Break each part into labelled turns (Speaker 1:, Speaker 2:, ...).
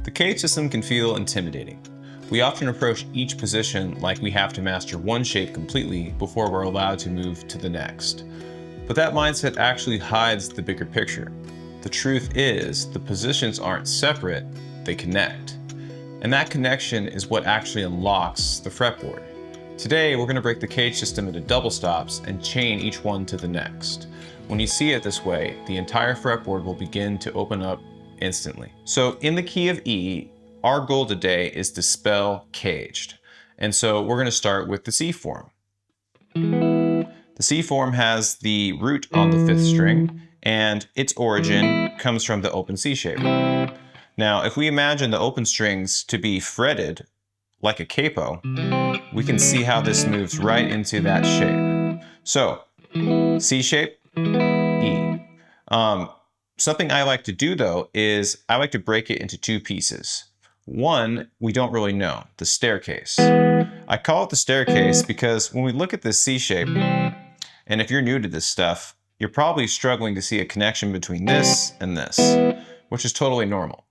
Speaker 1: The CAGED system can feel intimidating. We often approach each position like we have to master one shape completely before we're allowed to move to the next. But that mindset actually hides the bigger picture. The truth is, the positions aren't separate, they connect. And that connection is what actually unlocks the fretboard. Today, we're going to break the CAGED system into double stops and chain each one to the next. When you see it this way, the entire fretboard will begin to open up instantly. So in the key of E, our goal today is to spell CAGED. And so we're going to start with the C form. The C form has the root on the 5th string, and its origin comes from the open C shape. Now, if we imagine the open strings to be fretted like a capo, we can see how this moves right into that shape. So, C shape, E. Something I like to do though is I like to break it into two pieces. One, we don't really know, the staircase. I call it the staircase because when we look at this C shape, and if you're new to this stuff, you're probably struggling to see a connection between this and this, which is totally normal.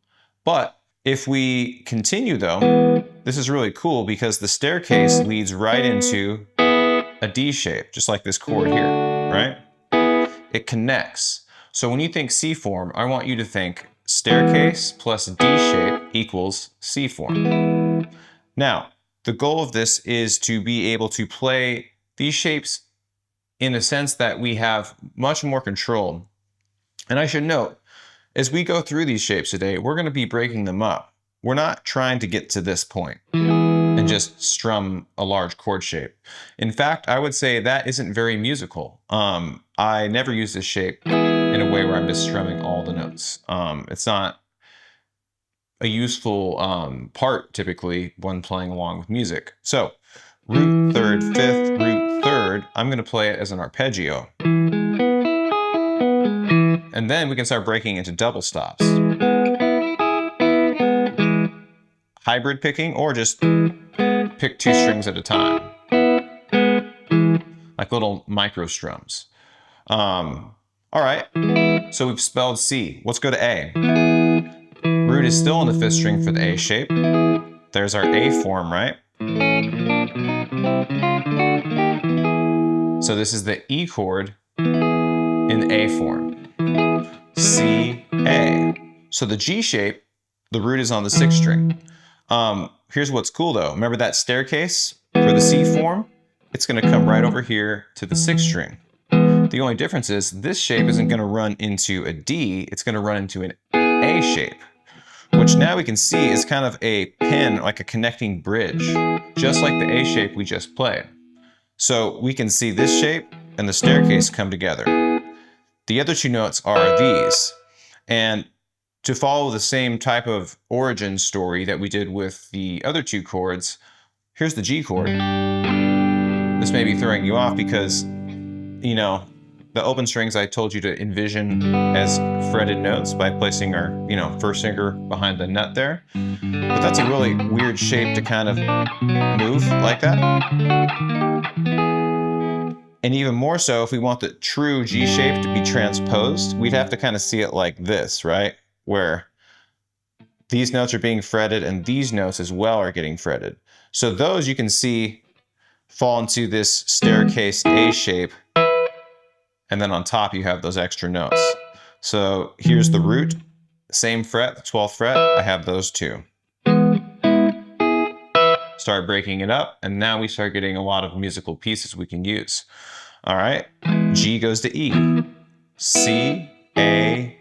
Speaker 1: But if we continue though, this is really cool because the staircase leads right into a D shape, just like this chord here, right? It connects. So when you think C form, I want you to think staircase plus D shape equals C form. Now, the goal of this is to be able to play these shapes in a sense that we have much more control. And I should note, as we go through these shapes today, we're going to be breaking them up. We're not trying to get to this point and just strum a large chord shape. In fact, I would say that isn't very musical. I never use this shape in a way where I'm just strumming all the notes. It's not a useful part typically when playing along with music. So root 3rd, 5th, root 3rd, I'm going to play it as an arpeggio. And then we can start breaking into double stops. Hybrid picking, or just pick 2 strings at a time. Like little micro strums. All right, so we've spelled C. Let's go to A. Root is still on the 5th string for the A shape. There's our A form, right? So this is the E chord in the A form. C, A. So the G shape, the root is on the 6th string. Here's what's cool though. Remember that staircase for the C form? It's going to come right over here to the 6th string. The only difference is this shape isn't going to run into a D, it's going to run into an A shape, which now we can see is kind of a pin, like a connecting bridge, just like the A shape we just played. So we can see this shape and the staircase come together. The other 2 notes are these. And to follow the same type of origin story that we did with the other 2 chords, here's the G chord. This may be throwing you off because, you know, the open strings I told you to envision as fretted notes by placing our, 1st finger behind the nut there. But that's a really weird shape to kind of move like that. And even more so, if we want the true G shape to be transposed, we'd have to kind of see it like this, right? Where these notes are being fretted and these notes as well are getting fretted. So those you can see fall into this staircase A shape, and then on top you have those extra notes. So here's the root, same fret, the 12th fret, I have those 2. Start breaking it up, and now we start getting a lot of musical pieces we can use. All right, G goes to E. C, A,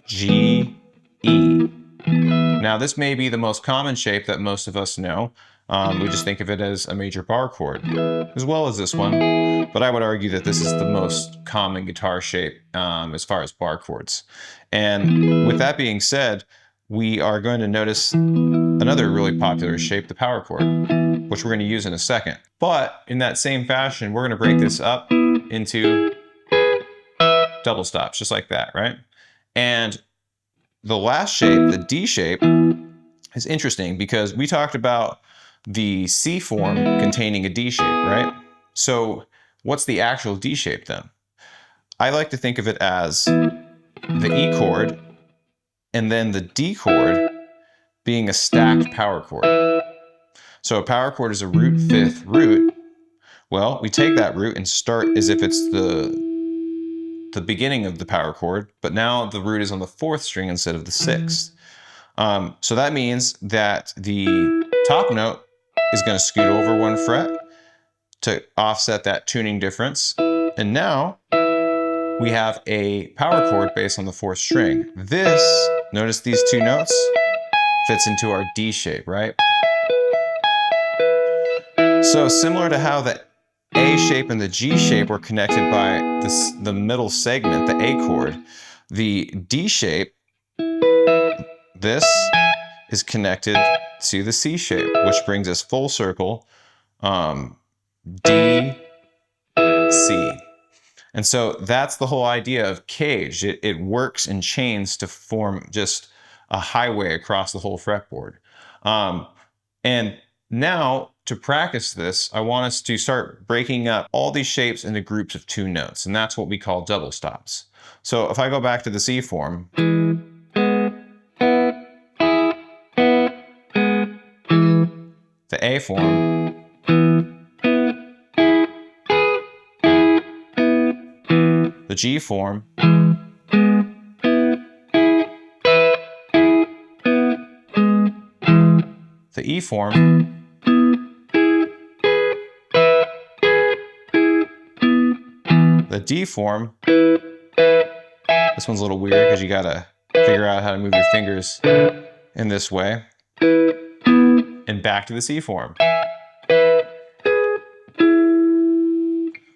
Speaker 1: G, E. Now this may be the most common shape that most of us know. We just think of it as a major bar chord, as well as this one. But I would argue that this is the most common guitar shape as far as bar chords. And with that being said, we are going to notice another really popular shape, the power chord, which we're going to use in a second. But in that same fashion, we're going to break this up into double stops, just like that, right? And the last shape, the D shape, is interesting because we talked about the C form containing a D shape, right? So what's the actual D shape then? I like to think of it as the E chord and then the D chord being a stacked power chord. So a power chord is a root fifth root. Well, we take that root and start as if it's the beginning of the power chord, but now the root is on the fourth string instead of the sixth. So that means that the top note is going to scoot over one fret to offset that tuning difference. And now we have a power chord based on the fourth string. This, notice these two notes, fits into our D shape, right? So similar to how the A shape and the G shape were connected by the middle segment, the A chord, the D shape, this is connected to the C shape, which brings us full circle, D, C. And so that's the whole idea of CAGED. It works in chains to form just a highway across the whole fretboard. And now to practice this, I want us to start breaking up all these shapes into groups of 2 notes, and that's what we call double stops. So if I go back to the C form, the A form, the G form, the E form, the D form. This one's a little weird because you gotta figure out how to move your fingers in this way. And back to the C form.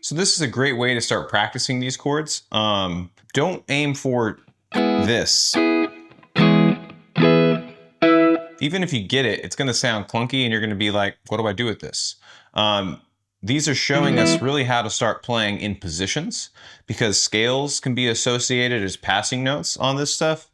Speaker 1: So this is a great way to start practicing these chords. Don't aim for this. Even if you get it, it's gonna sound clunky and you're gonna be like, what do I do with this? These are showing us really how to start playing in positions, because scales can be associated as passing notes on this stuff.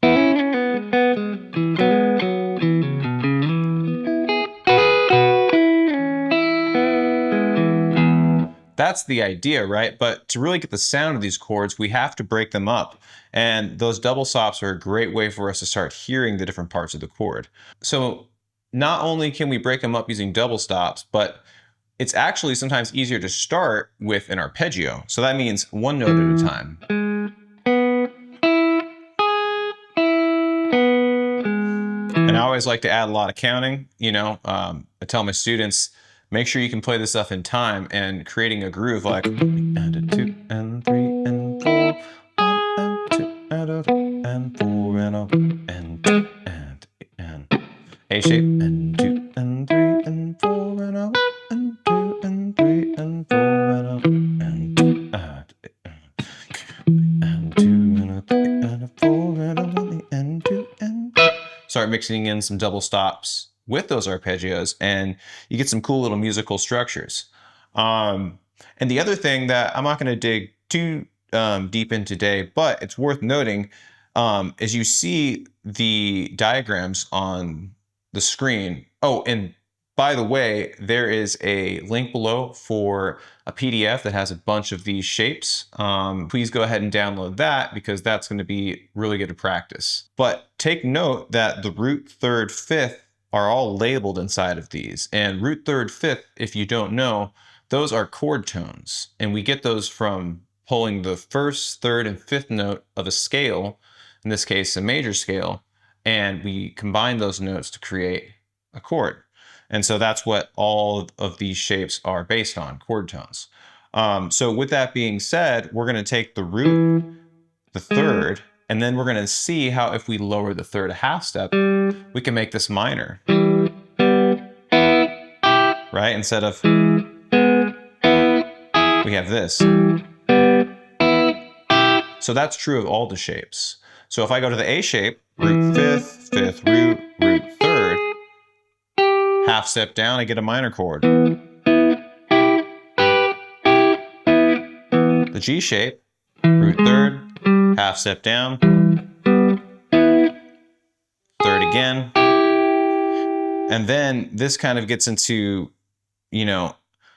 Speaker 1: That's the idea, right? But to really get the sound of these chords, we have to break them up. And those double stops are a great way for us to start hearing the different parts of the chord. So not only can we break them up using double stops, but it's actually sometimes easier to start with an arpeggio. So that means one note at a time. And I always like to add a lot of counting. I tell my students, make sure you can play this stuff in time, and creating a groove like and a 2 and 3 and 4, 1 and 2 and a and 4 and a and A shape and 2 and 3 and 4 and a and 2 and 3 and 4 and a and 2 and a 3 and a 4 and a 1 and 2 and start mixing in some double stops with those arpeggios, and you get some cool little musical structures. And the other thing that I'm not going to dig too deep in today, but it's worth noting, as you see the diagrams on the screen. Oh, and by the way, there is a link below for a PDF that has a bunch of these shapes. Please go ahead and download that, because that's going to be really good to practice. But take note that the root, third, fifth are all labeled inside of these. And root, third, fifth, if you don't know, those are chord tones. And we get those from pulling the first, third, and fifth note of a scale, in this case, a major scale, and we combine those notes to create a chord. And so that's what all of these shapes are based on, chord tones. So with that being said, we're gonna take the root, the third, and then we're gonna see how if we lower the third a half step, we can make this minor, right? Instead of, we have this. So that's true of all the shapes. So if I go to the A shape, root fifth, fifth root, root third, half step down, I get a minor chord. The G shape, root third, half step down, third again. And then this kind of gets into,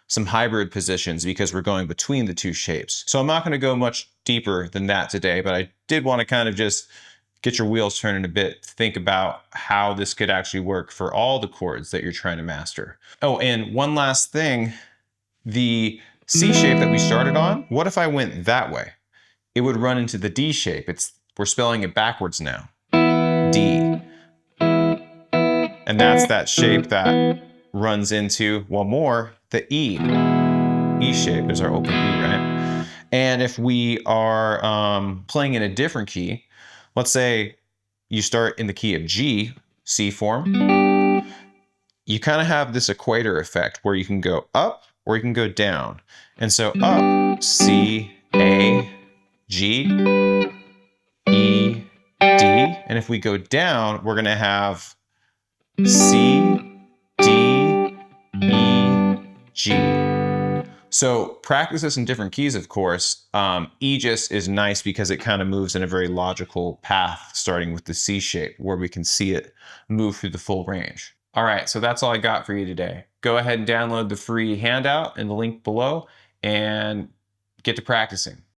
Speaker 1: some hybrid positions, because we're going between the two shapes. So I'm not going to go much deeper than that today, but I did want to kind of just get your wheels turning a bit, think about how this could actually work for all the chords that you're trying to master. Oh, and one last thing, the C shape that we started on, what if I went that way? It would run into the D shape. We're spelling it backwards now. D. And that's that shape that runs into, one more, the E. E shape is our open E, right? And if we are playing in a different key, let's say you start in the key of G, C form, you kind of have this equator effect where you can go up or you can go down. And so up, C, A, G, E, D. And if we go down, we're going to have C, D, E, G. So practice this in different keys, of course. E just is nice because it kind of moves in a very logical path, starting with the C shape, where we can see it move through the full range. All right, so that's all I got for you today. Go ahead and download the free handout in the link below and get to practicing.